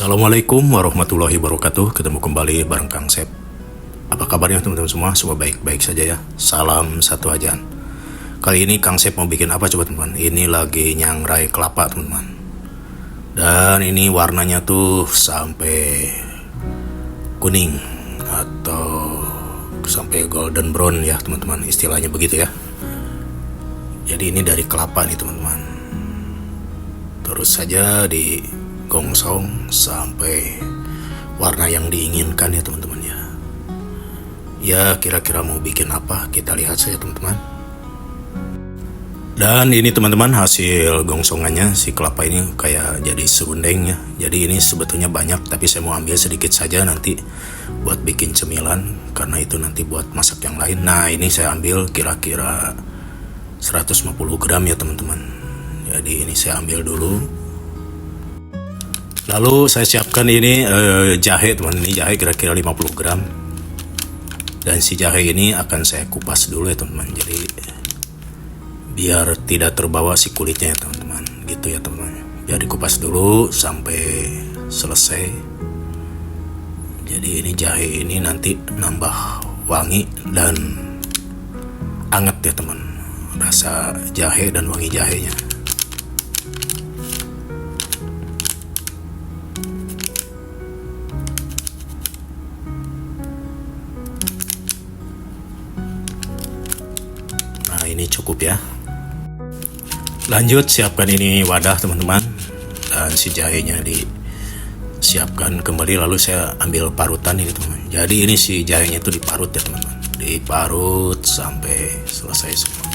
Assalamualaikum warahmatullahi wabarakatuh. Ketemu kembali bareng Kang Sep. Apa kabarnya teman-teman semua? Semua baik-baik saja ya. Salam satu ajan. Kali ini Kang Sep mau bikin apa coba teman-teman? Ini lagi nyangrai kelapa teman-teman. Dan ini warnanya tuh sampai kuning atau sampai golden brown ya teman-teman. Istilahnya begitu ya. Jadi ini dari kelapa nih teman-teman. Terus saja di gongsong sampai warna yang diinginkan ya teman-teman ya. Ya kira-kira mau bikin apa, kita lihat saja teman-teman. Dan ini teman-teman hasil gongsongannya, si kelapa ini kayak jadi serundeng ya. Jadi ini sebetulnya banyak, tapi saya mau ambil sedikit saja nanti buat bikin cemilan, karena itu nanti buat masak yang lain. Nah ini saya ambil kira-kira 150 gram ya teman-teman. Jadi ini saya ambil dulu. Lalu saya siapkan ini jahe teman, ini jahe kira-kira 50 gram. Dan si jahe ini akan saya kupas dulu ya teman-teman. Jadi biar tidak terbawa si kulitnya ya teman-teman. Gitu ya teman-teman. Biar dikupas dulu sampai selesai. Jadi ini jahe ini nanti nambah wangi dan anget ya teman. Rasa jahe dan wangi jahenya. Ini cukup ya. Lanjut siapkan ini wadah teman-teman, dan si jahenya disiapkan kembali. Lalu saya ambil parutan ini teman-teman. Jadi ini si jahenya itu diparut ya teman-teman, diparut sampai selesai semua.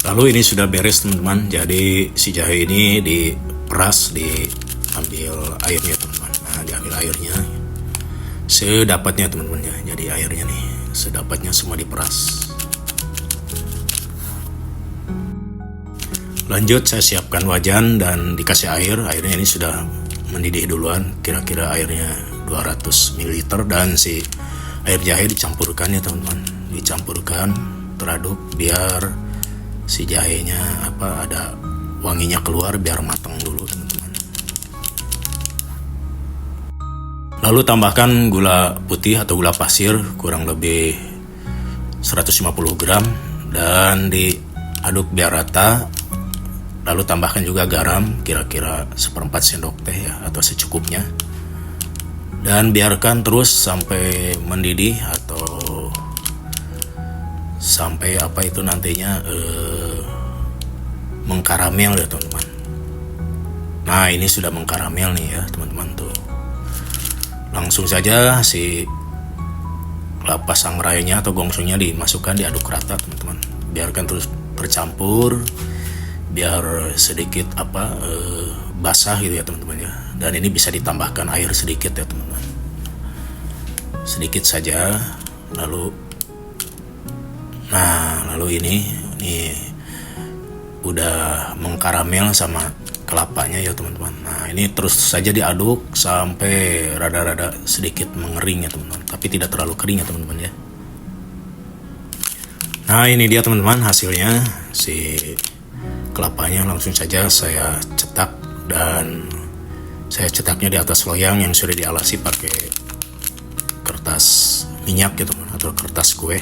Lalu ini sudah beres teman-teman. Jadi si jahe ini diperas, diambil airnya teman-teman. Nah diambil airnya sedapatnya teman-teman ya. Jadi airnya nih sedapatnya semua diperas. Lanjut saya siapkan wajan dan dikasih air. Airnya ini sudah mendidih duluan. Kira-kira airnya 200 ml. Dan si air jahe dicampurkan ya teman-teman. Dicampurkan, teraduk biar si jahenya ada wanginya keluar, biar matang dulu teman-teman. Lalu tambahkan gula putih atau gula pasir kurang lebih 150 gram dan diaduk biar rata. Lalu tambahkan juga garam kira-kira 1/4 sendok teh ya, atau secukupnya. Dan biarkan terus sampai mendidih atau sampai nantinya mengkaramel ya teman-teman. Nah ini sudah mengkaramel nih ya teman-teman tuh. Langsung saja si kelapa sangrainya atau gongsongnya dimasukkan, diaduk rata teman-teman. Biarkan terus bercampur biar sedikit basah gitu ya teman-teman ya. Dan ini bisa ditambahkan air sedikit ya teman-teman. Sedikit saja. Lalu ini udah mengkaramel sama kelapanya ya teman-teman. Nah ini terus saja diaduk sampai rada-rada sedikit mengering ya teman-teman, tapi tidak terlalu kering ya teman-teman ya. Nah ini dia teman-teman hasilnya. Si kelapanya langsung saja saya cetak, dan saya cetaknya di atas loyang yang sudah dialasi pakai kertas minyak ya teman, atau kertas kue.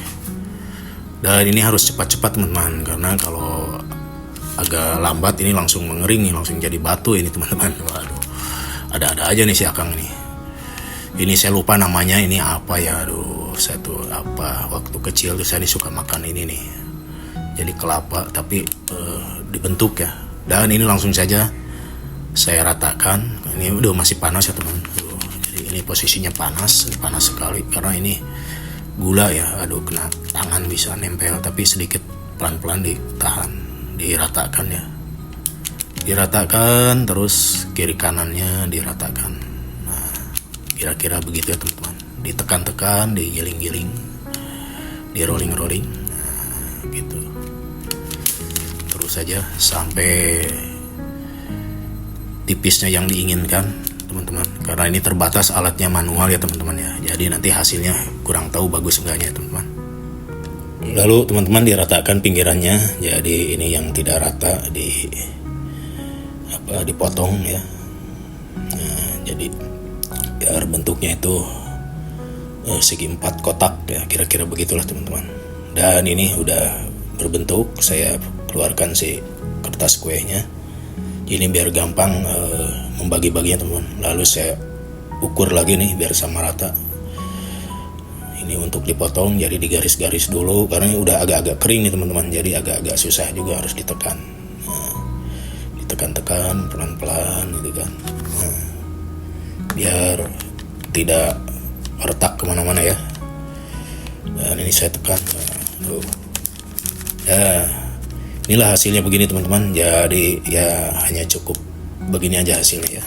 Dan ini harus cepat-cepat teman-teman, karena kalau agak lambat ini langsung mengering nih, langsung jadi batu ini teman-teman. Waduh, ada-ada aja nih si Akang nih. Ini saya lupa namanya, ini apa ya, aduh saya tuh waktu kecil tuh saya suka makan ini nih. Jadi kelapa tapi dibentuk ya. Dan ini langsung saja saya ratakan. Ini udah masih panas ya teman. Jadi ini posisinya panas sekali, karena ini gula ya. Aduh kena tangan bisa nempel, tapi sedikit pelan-pelan ditahan, diratakan ya. Diratakan terus kiri kanannya diratakan. Nah kira-kira begitu ya teman-teman. Ditekan-tekan, digiling-giling, di rolling-rolling, nah, gitu. Terus saja sampai tipisnya yang diinginkan teman-teman, karena ini terbatas alatnya manual ya teman-teman ya, jadi nanti hasilnya kurang tahu bagus enggaknya teman-teman. Lalu teman-teman diratakan pinggirannya, jadi ini yang tidak rata dipotong ya. Nah, jadi biar bentuknya itu segi 4 kotak ya, kira-kira begitulah teman-teman. Dan ini udah berbentuk, saya keluarkan si kertas kuenya. Ini biar gampang membagi-baginya teman-teman. Lalu saya ukur lagi nih biar sama rata. Ini untuk dipotong, jadi digaris-garis dulu karena ini udah agak-agak kering nih teman-teman. Jadi agak-agak susah juga, harus ditekan. Nah, ditekan-tekan pelan-pelan gitu kan. Nah, biar tidak retak kemana-mana ya. Dan ini saya tekan. Ya, inilah hasilnya begini teman-teman. Jadi ya hanya cukup begini aja hasilnya ya.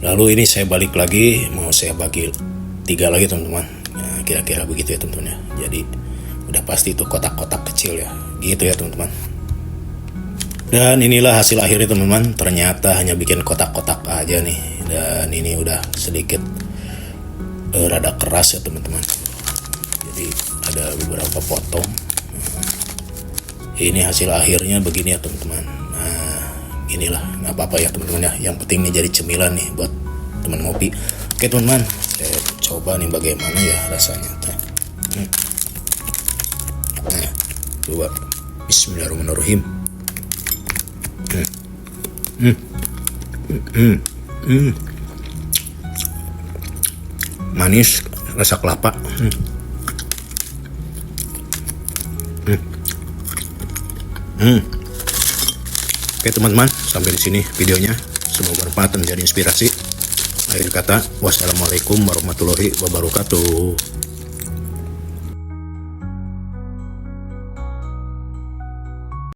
Lalu ini saya balik lagi, mau saya bagi 3 lagi teman-teman. Nah, kira-kira begitu ya teman-teman ya. Jadi udah pasti itu kotak-kotak kecil ya. Gitu ya teman-teman. Dan inilah hasil akhirnya teman-teman. Ternyata hanya bikin kotak-kotak aja nih. Dan ini udah sedikit rada keras ya teman-teman. Jadi ada beberapa potong. Ini hasil akhirnya begini ya teman-teman. Nah, inilah, nggak apa-apa ya teman-teman ya. Yang penting nih jadi cemilan nih buat teman ngopi. Oke teman-teman, saya coba nih bagaimana ya rasanya. Nah, coba. Bismillahirrahmanirrahim. Manis, rasa kelapa. Oke teman-teman, sampai di sini videonya. Semoga bermanfaat dan menjadi inspirasi. Akhir kata, wassalamualaikum warahmatullahi wabarakatuh.